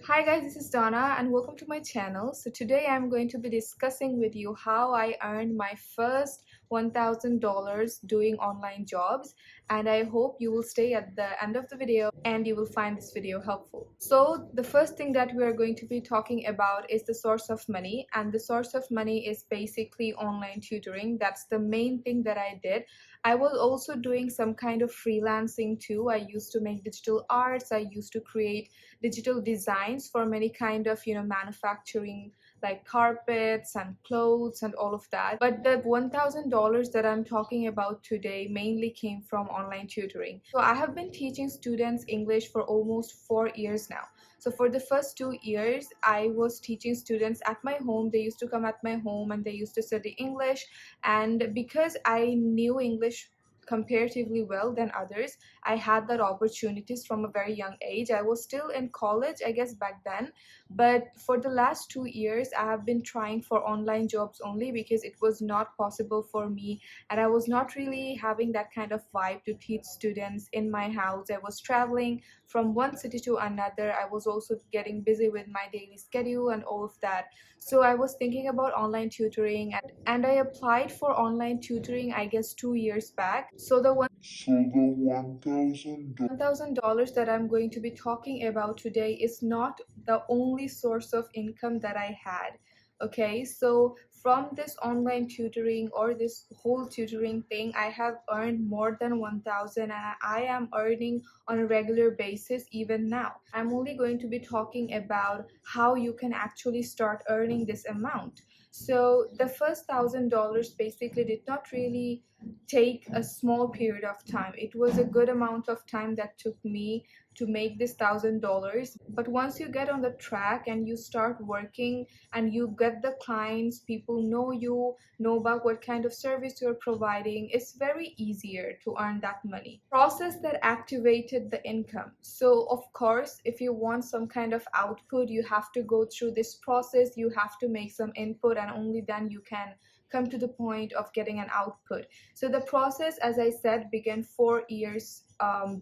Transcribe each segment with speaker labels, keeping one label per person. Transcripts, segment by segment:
Speaker 1: Hi guys, this is Donna and welcome to my channel. So today I'm going to be discussing with you how I earned my first $1,000 doing online jobs, and I hope you will stay at the end of the video and you will find this video helpful. So the first thing that we are going to be talking about is the source of money, and the source of money is basically online tutoring. That's the main thing that I did. I was also doing some kind of freelancing too. I used to make digital arts, I used to create digital designs for many kind of manufacturing, like carpets and clothes and all of that. But the $1,000 that I'm talking about today mainly came from online tutoring. So I have been teaching students English for almost 4 years now. So for the first 2 years I was teaching students at my home. They used to come at my home and they used to study English, and because I knew English comparatively well than others, I had that opportunities from a very young age. I was still in college, I guess, back then. But for the last 2 years, I have been trying for online jobs only because it was not possible for me. And I was not really having that kind of vibe to teach students in my house. I was traveling from one city to another. I was also getting busy with my daily schedule and all of that. So I was thinking about online tutoring, and I applied for online tutoring, I guess, 2 years back. So the $1,000 that I'm going to be talking about today is not the only source of income that I had. Okay, so from this online tutoring or this whole tutoring thing, I have earned more than 1,000, and I am earning on a regular basis even now. I'm only going to be talking about how you can actually start earning this amount. So the first $1,000 basically did not really take a small period of time. It was a good amount of time that took me to make this $1,000. But once you get on the track and you start working and you get the clients, people know you, know about what kind of service you're providing, it's very easier to earn that money. Process that activated the income. So of course, if you want some kind of output, you have to go through this process, you have to make some input, and only then you can come to the point of getting an output. So the process, as I said, began 4 years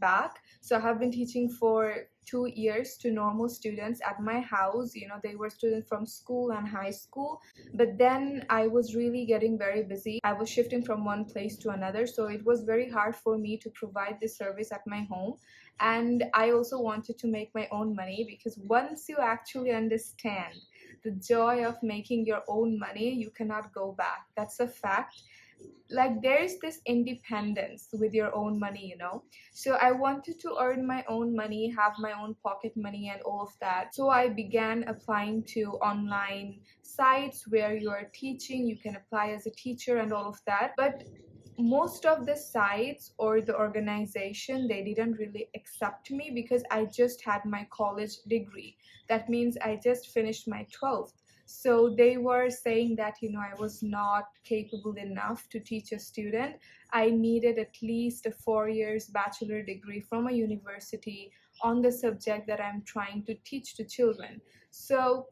Speaker 1: back. So I have been teaching for 2 years to normal students at my house. They were students from school and high school. But then I was really getting very busy. I was shifting from one place to another. So it was very hard for me to provide this service at my home. And I also wanted to make my own money, because once you actually understand the joy of making your own money, you cannot go back. That's a fact. Like, there is this independence with your own money. So I wanted to earn my own money, have my own pocket money and all of that. So I began applying to online sites where you are teaching, you can apply as a teacher and all of that. But most of the sites or the organization, they didn't really accept me because I just had my college degree. That means I just finished my 12th. So they were saying that I was not capable enough to teach a student. I needed at least a 4 years bachelor degree from a university on the subject that I'm trying to teach to children. So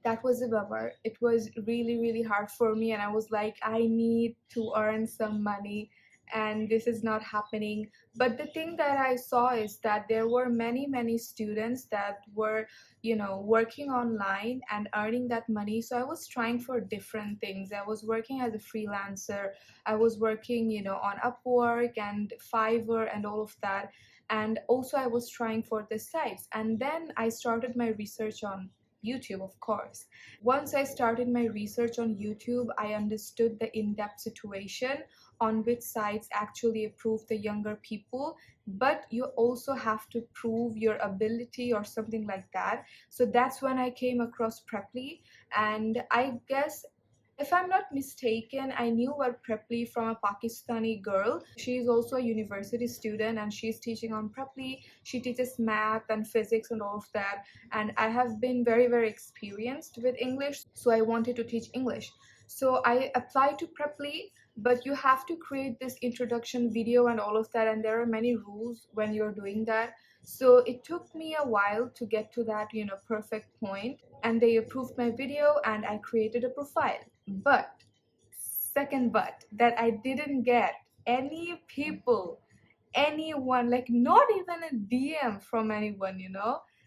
Speaker 1: that was a bummer. It was really, really hard for me, and I was like, I need to earn some money, and this is not happening. But the thing that I saw is that there were many, many students that were, working online and earning that money. So I was trying for different things. I was working as a freelancer, I was working, on Upwork and Fiverr and all of that. And also, I was trying for the sites. And then I started my research on YouTube, of course. Once I started my research on YouTube, I understood the in-depth situation on which sites actually approve the younger people, but you also have to prove your ability or something like that. So that's when I came across Preply, and I guess, if I'm not mistaken, I knew about Preply from a Pakistani girl. She is also a university student and she's teaching on Preply. She teaches math and physics and all of that. And I have been very, very experienced with English, so I wanted to teach English. So I applied to Preply, but you have to create this introduction video and all of that, and there are many rules when you're doing that. So it took me a while to get to that, perfect point, and they approved my video and I created a profile. But second, but that I didn't get any people, anyone, like not even a DM from anyone.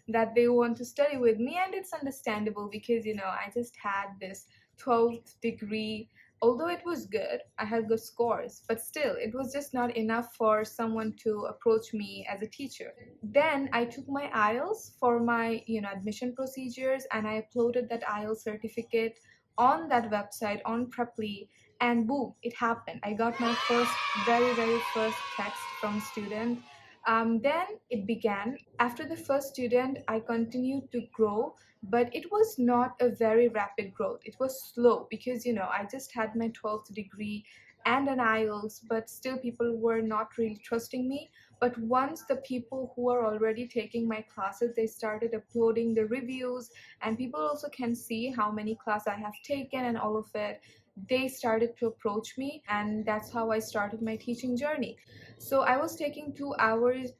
Speaker 1: that they want to study with me, and it's understandable because I just had this 12th degree. Although it was good, I had good scores, but still it was just not enough for someone to approach me as a teacher. Then I took my IELTS for my admission procedures, and I uploaded that IELTS certificate on that website on Preply, and boom, it happened. I got my first, very first text from a student. Then it began. After the first student, I continued to grow, but it was not a very rapid growth. It was slow because I just had my 12th degree and an IELTS, but still people were not really trusting me. But once the people who are already taking my classes, they started uploading the reviews, and people also can see how many class I have taken and all of it, they started to approach me, and that's how I started my teaching journey. So I was taking 2 hours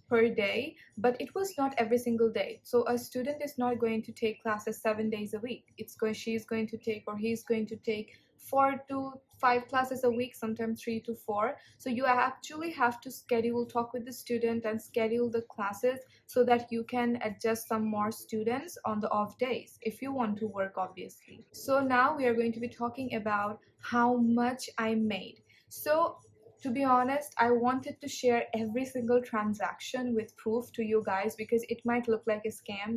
Speaker 1: per day, but it was not every single day. So a student is not going to take classes 7 days a week. She's going to take, or he's going to take 4 to 5 classes a week, sometimes 3 to 4. So you actually have to schedule, talk with the student and schedule the classes so that you can adjust some more students on the off days if you want to work, obviously. So now we are going to be talking about how much I made. So to be honest, I wanted to share every single transaction with proof to you guys because it might look like a scam,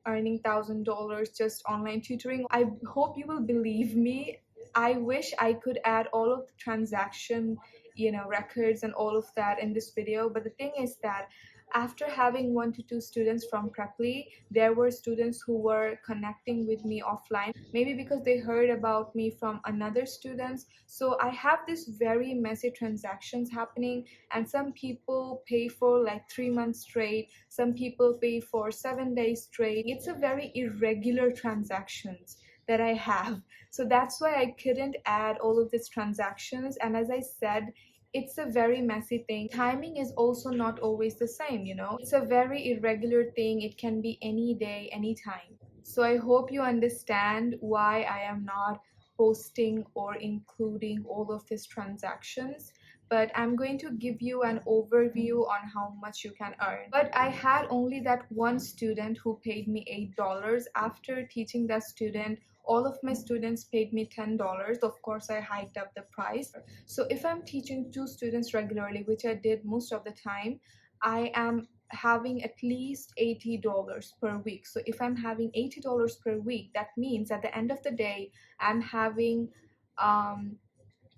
Speaker 1: earning $1,000 just online tutoring. I hope you will believe me. I wish I could add all of the transaction, records and all of that in this video. But the thing is that after having 1 to 2 students from Preply, there were students who were connecting with me offline, maybe because they heard about me from another students. So I have this very messy transactions happening, and some people pay for like 3 months straight, some people pay for 7 days straight. It's a very irregular transactions that I have. So that's why I couldn't add all of these transactions. And as I said, it's a very messy thing. Timing is also not always the same, It's a very irregular thing. It can be any day, anytime. So I hope you understand why I am not posting or including all of these transactions. But I'm going to give you an overview on how much you can earn. But I had only that one student who paid me $8. After teaching that student, all of my students paid me $10. Of course, I hiked up the price. So if I'm teaching 2 students regularly, which I did most of the time, I am having at least $80 per week. So if I'm having $80 per week, that means at the end of the day, I'm having um,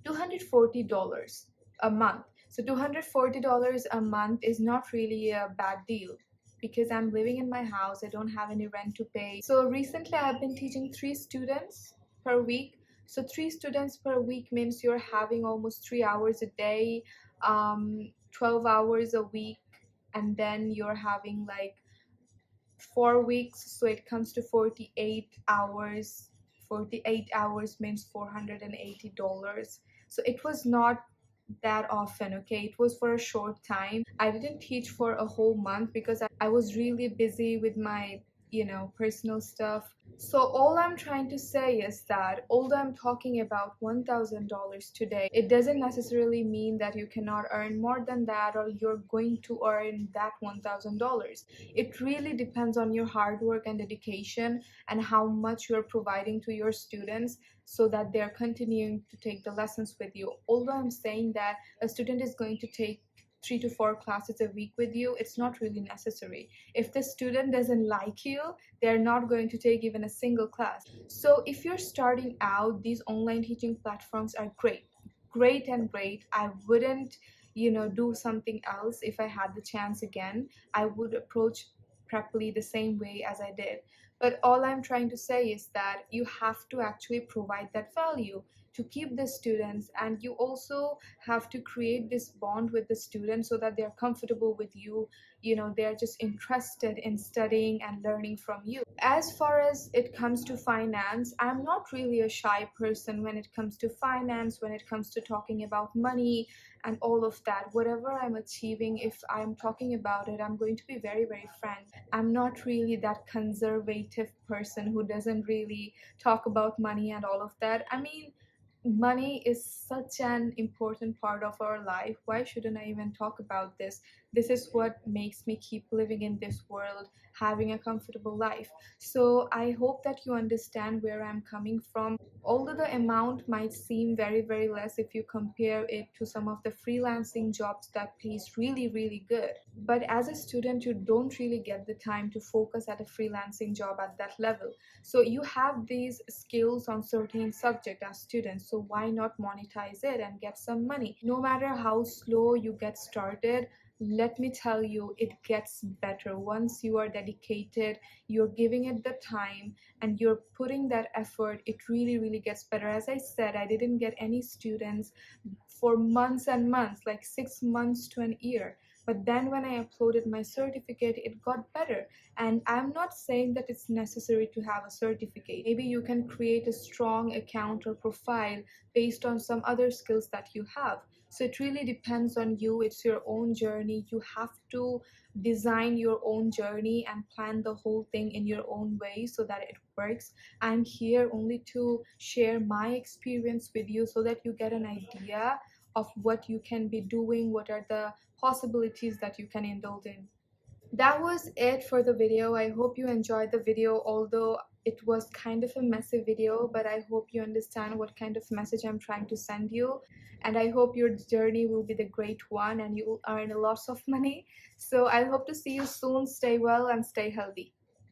Speaker 1: $240 a month. So $240 a month is not really a bad deal because I'm living in my house. I don't have any rent to pay. So recently I've been teaching 3 students per week. So 3 students per week means you're having almost 3 hours a day, 12 hours a week, and then you're having like 4 weeks, so it comes to 48 hours. 48 hours means $480. So it was not that often, okay? It was for a short time. I didn't teach for a whole month because I was really busy with my personal stuff. So all I'm trying to say is that although I'm talking about $1,000 today, it doesn't necessarily mean that you cannot earn more than that or you're going to earn that $1,000. It really depends on your hard work and dedication and how much you're providing to your students so that they're continuing to take the lessons with you. Although I'm saying that a student is going to take 3 to 4 classes a week with you, it's not really necessary. If the student doesn't like you, they're not going to take even a single class. So if you're starting out, these online teaching platforms are great and great. I wouldn't do something else. If I had the chance again, I would approach Preply the same way as I did. But all I'm trying to say is that you have to actually provide that value to keep the students, and you also have to create this bond with the students so that they're comfortable with you. They're just interested in studying and learning from you. As far as it comes to finance, I'm not really a shy person when it comes to finance, when it comes to talking about money and all of that. Whatever I'm achieving, if I'm talking about it, I'm going to be very frank. I'm not really that conservative person who doesn't really talk about money and all of that. I mean, money is such an important part of our life. Why shouldn't I even talk about this? this is what makes me keep living in this world, having a comfortable life. So I hope that you understand where I'm coming from. Although the amount might seem very, very less if you compare it to some of the freelancing jobs that pays really, really good. But as a student, you don't really get the time to focus at a freelancing job at that level. So you have these skills on certain subject as students. So why not monetize it and get some money? No matter how slow you get started, let me tell you, it gets better once you are dedicated, you're giving it the time, and you're putting that effort. It really, really gets better. As I said, I didn't get any students for months and months, like 6 months to an year. But then when I uploaded my certificate, it got better. And I'm not saying that it's necessary to have a certificate. Maybe you can create a strong account or profile based on some other skills that you have. So it really depends on you. It's your own journey. You have to design your own journey and plan the whole thing in your own way so that it works. I'm here only to share my experience with you so that you get an idea of what you can be doing, what are the possibilities that you can indulge in. That was it for the video. I hope you enjoyed the video, although it was kind of a messy video, but I hope you understand what kind of message I'm trying to send you. And I hope your journey will be the great one and you will earn lots of money. So I hope to see you soon. Stay well and stay healthy.